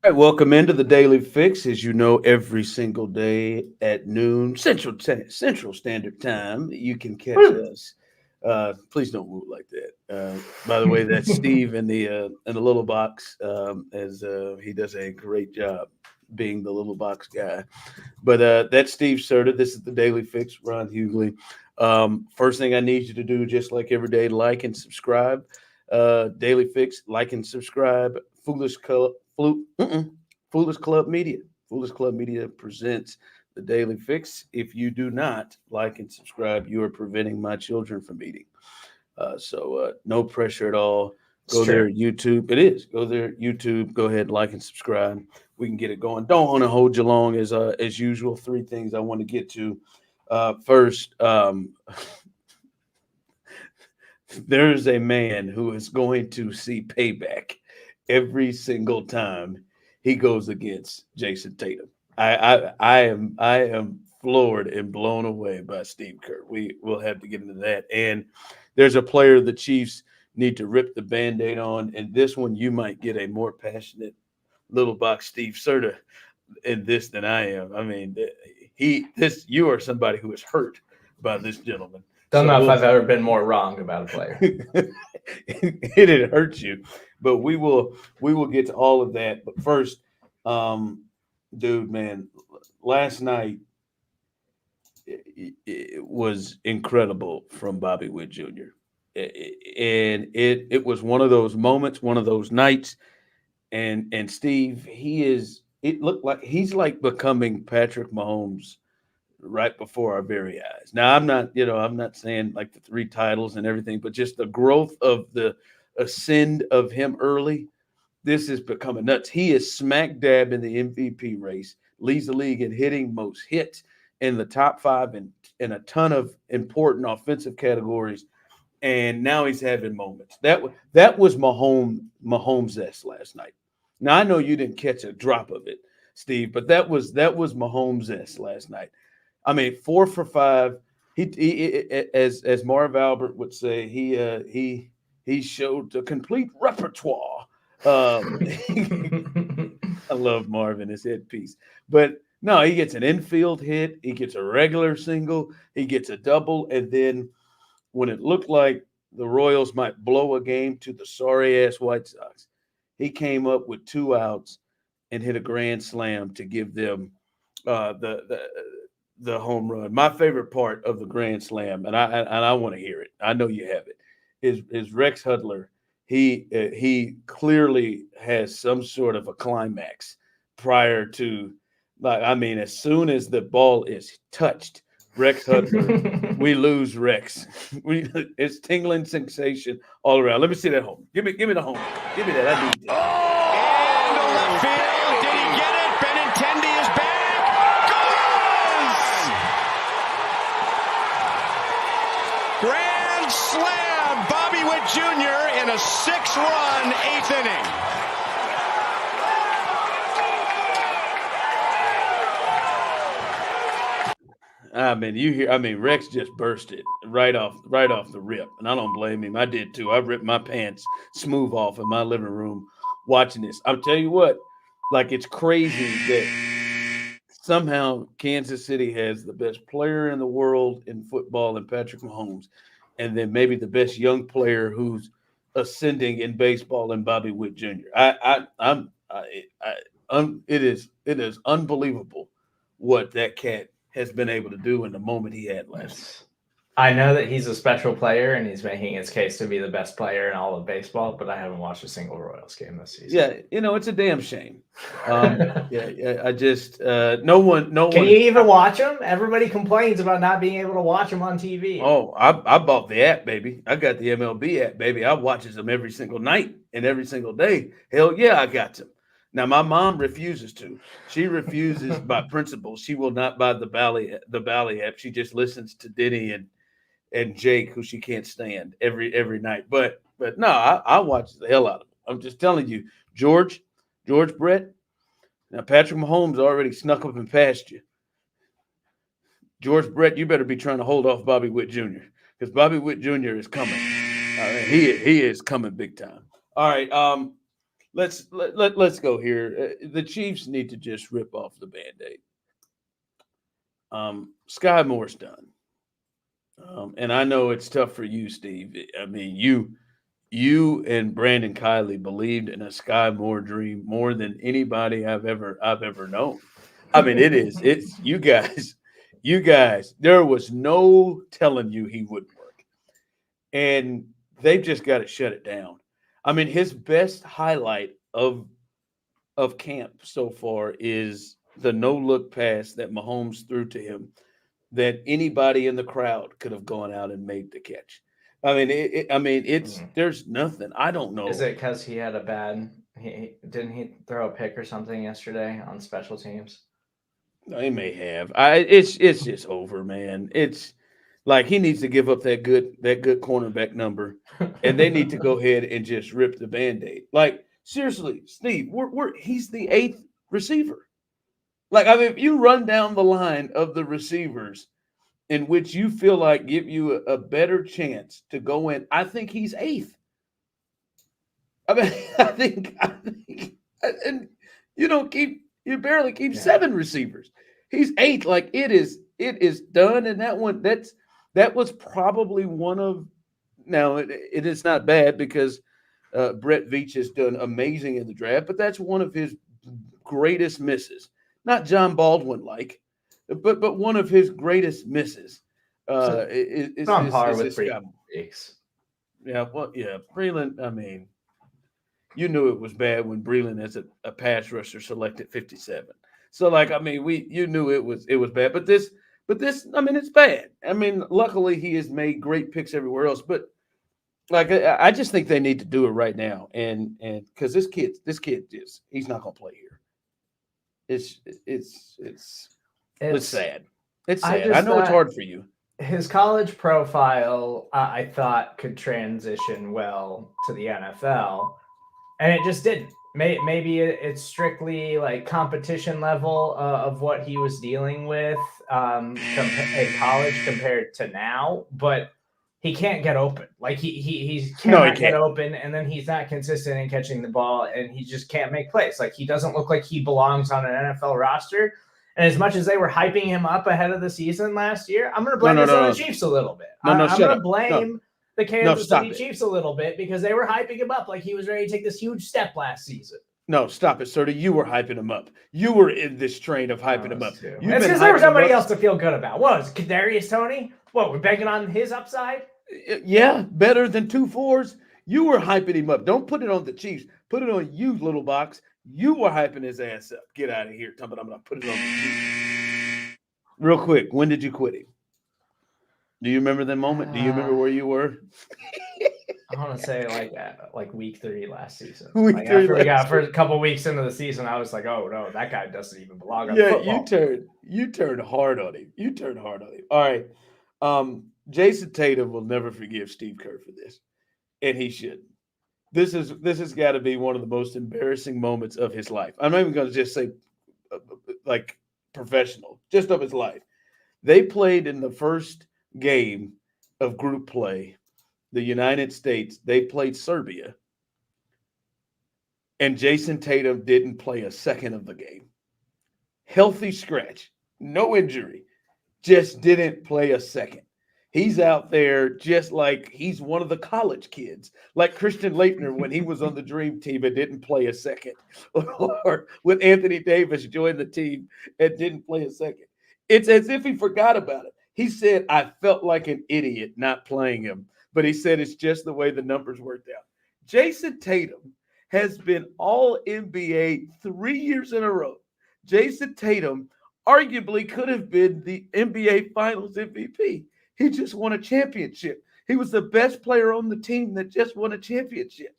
All right, welcome into the Daily Fix. As you know, every single day at noon Central Standard Time, you can catch Woo. us. Please don't move like that. By the way, that's Steve in the little box, as he does a great job being the little box guy. But that's Steve Serta. This is the Daily Fix. Ron Hughley. First thing I need you to do, just like every day, like and subscribe. Daily Fix, like and subscribe. Foolish Club Media. Foolish Club Media presents the Daily Fix. If you do not like and subscribe, you are preventing my children from eating. So no pressure at all. It's Go true. there, YouTube. It is. Go there, YouTube. Go ahead, like and subscribe. We can get it going. Don't want to hold you long as usual. Three things I want to get to. First, there's a man who is going to see payback every single time he goes against Jason Tatum. I am floored and blown away by Steve Kerr. We will have to get into that. And there's a player the Chiefs need to rip the band-aid on, and this one you might get a more passionate little box Steve Serta in this than I am. I mean, you are somebody who is hurt by this gentleman. Don't So know if we'll I've ever been more wrong about a player. it hurts you, but we will get to all of that. But first, dude, man, last night it was incredible from Bobby Witt Jr. And it was one of those moments, one of those nights. And Steve, he is. It looked like he's like becoming Patrick Mahomes right before our very eyes. Now, I'm not saying like the three titles and everything, but just the growth of the ascend of him early. This is becoming nuts. He is smack dab in the MVP race, leads the league in hitting, most hits in the top five, and in a ton of important offensive categories. And now he's having moments. That was Mahomes' last night. Now I know you didn't catch a drop of it, Steve, but that was Mahomes' last night. I mean, 4 for 5. As Marv Albert would say, he showed a complete repertoire. Um, I love Marv and his headpiece, but no, he gets an infield hit, he gets a regular single, he gets a double, and then when it looked like the Royals might blow a game to the sorry ass White Sox, he came up with 2 outs and hit a grand slam to give them the home run. My favorite part of the grand slam, and I want to hear it. I know you have it. Is Rex Hudler. He clearly has some sort of a climax prior to, like, I mean, as soon as the ball is touched, Rex Hudler, we lose Rex. It's tingling sensation all around. Let me see that home. Give me the home. Give me that. I need that. Into left field. Did he get it? Benintendi is back. Goes! Grand slam. Bobby Witt Jr. in a 6-run 8th inning. Rex just burst it right off the rip, and I don't blame him. I did too. I ripped my pants smooth off in my living room watching this. I'll tell you what, like, it's crazy that somehow Kansas City has the best player in the world in football in Patrick Mahomes, and then maybe the best young player who's ascending in baseball in Bobby Witt Jr. It is unbelievable what that cat has been able to do in the moment he had last. I know that he's a special player and he's making his case to be the best player in all of baseball, but I haven't watched a single Royals game this season. Yeah, it's a damn shame. I just no one. Can you even watch them? Everybody complains about not being able to watch them on TV. Oh, I bought the app, baby. I got the MLB app, baby. I watches them every single night and every single day. Hell yeah, I got them. Now my mom refuses to. She refuses by principle. She will not buy the Bally app. She just listens to Denny and Jake, who she can't stand every night. But no, I watch the hell out of them. I'm just telling you, George Brett. Now Patrick Mahomes already snuck up and past you. George Brett, you better be trying to hold off Bobby Witt Jr. because Bobby Witt Jr. is coming. He is coming big time. All right, let's go here. The Chiefs need to just rip off the Band-Aid. Skyy Moore's done. And I know it's tough for you, Steve. I mean, you and Brandon Kiley believed in a Skyy Moore dream more than anybody I've ever known. I mean, it's you guys. There was no telling you he wouldn't work, and they've just got to shut it down. I mean, his best highlight of camp so far is the no-look pass that Mahomes threw to him that anybody in the crowd could have gone out and made the catch. I mean, it's there's nothing. I don't know. Is it because he had a bad? Didn't he throw a pick or something yesterday on special teams? He may have. It's just over, man. It's like he needs to give up that good cornerback number, and they need to go ahead and just rip the Band-Aid. Like seriously, Steve, he's the 8th receiver. Like I mean, if you run down the line of the receivers in which you feel like give you a better chance to go in, I think he's 8th. I mean, I think, and you barely keep 7 receivers. He's 8th. Like it is done. And that was probably one of, now it is not bad because Brett Veach has done amazing in the draft, but that's one of his greatest misses. Not John Baldwin like, but one of his greatest misses. It's on par with Breeland. Yeah, well, yeah, Breeland. I mean, you knew it was bad when Breeland as a pass rusher selected 57. So, like, I mean, you knew it was bad. But this, I mean, it's bad. I mean, luckily he has made great picks everywhere else. But like, I just think they need to do it right now, and because this kid he's not gonna play here. It's sad. It's sad. I know it's hard for you. His college profile, I thought, could transition well to the NFL, and it just didn't. Maybe it's strictly like competition level of what he was dealing with in college compared to now, but he can't get open. Like he can't get open, and then he's not consistent in catching the ball, and he just can't make plays. Like he doesn't look like he belongs on an NFL roster. And as much as they were hyping him up ahead of the season last year, I'm going to blame this on the Chiefs a little bit. I'm going to blame the Kansas City Chiefs a little bit because they were hyping him up like he was ready to take this huge step last season. No, stop it, Serta. You were hyping him up. You were in this train of hyping him up. It's because there was somebody else to feel good about. What was Kadarius Toney? What, we're begging on his upside? Yeah, better than 2 4s. You were hyping him up. Don't put it on the Chiefs. Put it on you, little box. You were hyping his ass up. Get out of here. I'm going to put it on the Chiefs. Real quick, when did you quit him? Do you remember that moment? Do you remember where you were? I want to say like week 3 last season. After we got for a couple weeks into the season, I was like, oh no, that guy doesn't even belong on football. You turned hard on him. All right. Jason Tatum will never forgive Steve Kerr for this, and he shouldn't. This has got to be one of the most embarrassing moments of his life. I'm not even going to just say like professional, just of his life. They played in the first game of group play, the United States. They played Serbia, and Jason Tatum didn't play a second of the game. Healthy scratch, no injury, just didn't play a second. He's out there just like he's one of the college kids, like Christian Laettner when he was on the Dream Team and didn't play a second, or when Anthony Davis joined the team and didn't play a second. It's as if he forgot about it. He said, I felt like an idiot not playing him, but he said it's just the way the numbers worked out. Jason Tatum has been all NBA 3 years in a row. Jason Tatum arguably could have been the NBA Finals MVP. He just won a championship. He was the best player on the team that just won a championship.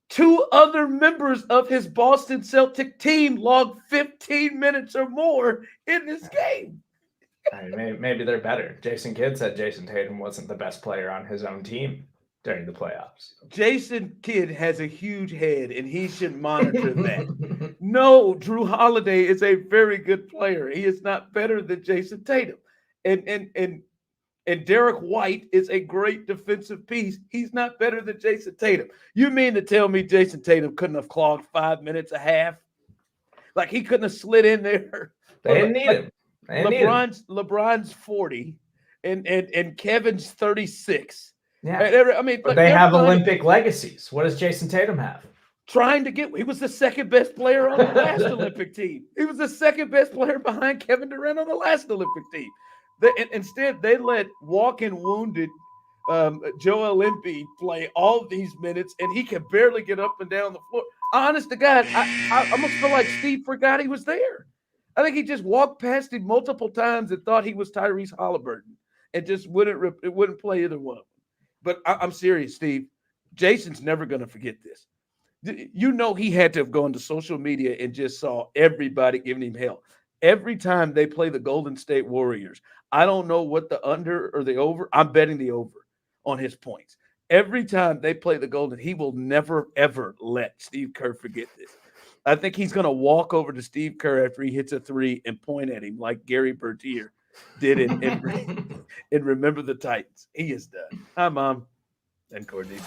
2 other members of his Boston Celtic team logged 15 minutes or more in this game. I mean, maybe they're better. Jason Kidd said Jason Tatum wasn't the best player on his own team during the playoffs. Jason Kidd has a huge head, and he should monitor that. No, Drew Holiday is a very good player. He is not better than Jason Tatum. And And Derek White is a great defensive piece. He's not better than Jason Tatum. You mean to tell me Jason Tatum couldn't have clogged 5 minutes a half? Like he couldn't have slid in there. They didn't need him. LeBron's 40 and Kevin's 36. Yeah. I mean, but they have Olympic legacies. What does Jason Tatum have? He was the second best player on the last Olympic team. He was the second best player behind Kevin Durant on the last Olympic team. Instead, they let walking wounded Joel Embiid play all these minutes, and he can barely get up and down the floor. Honest to God, I almost feel like Steve forgot he was there. I think he just walked past him multiple times and thought he was Tyrese Halliburton and just wouldn't play either one of them. But I'm serious, Steve. Jason's never going to forget this. You know he had to have gone to social media and just saw everybody giving him hell. Every time they play the Golden State Warriors, I don't know what the under or the over. I'm betting the over on his points. Every time they play the Golden, he will never, ever let Steve Kerr forget this. I think he's going to walk over to Steve Kerr after he hits a three and point at him like Gary Bertier did in Remember the Titans. He is done. Hi, Mom and Courtney.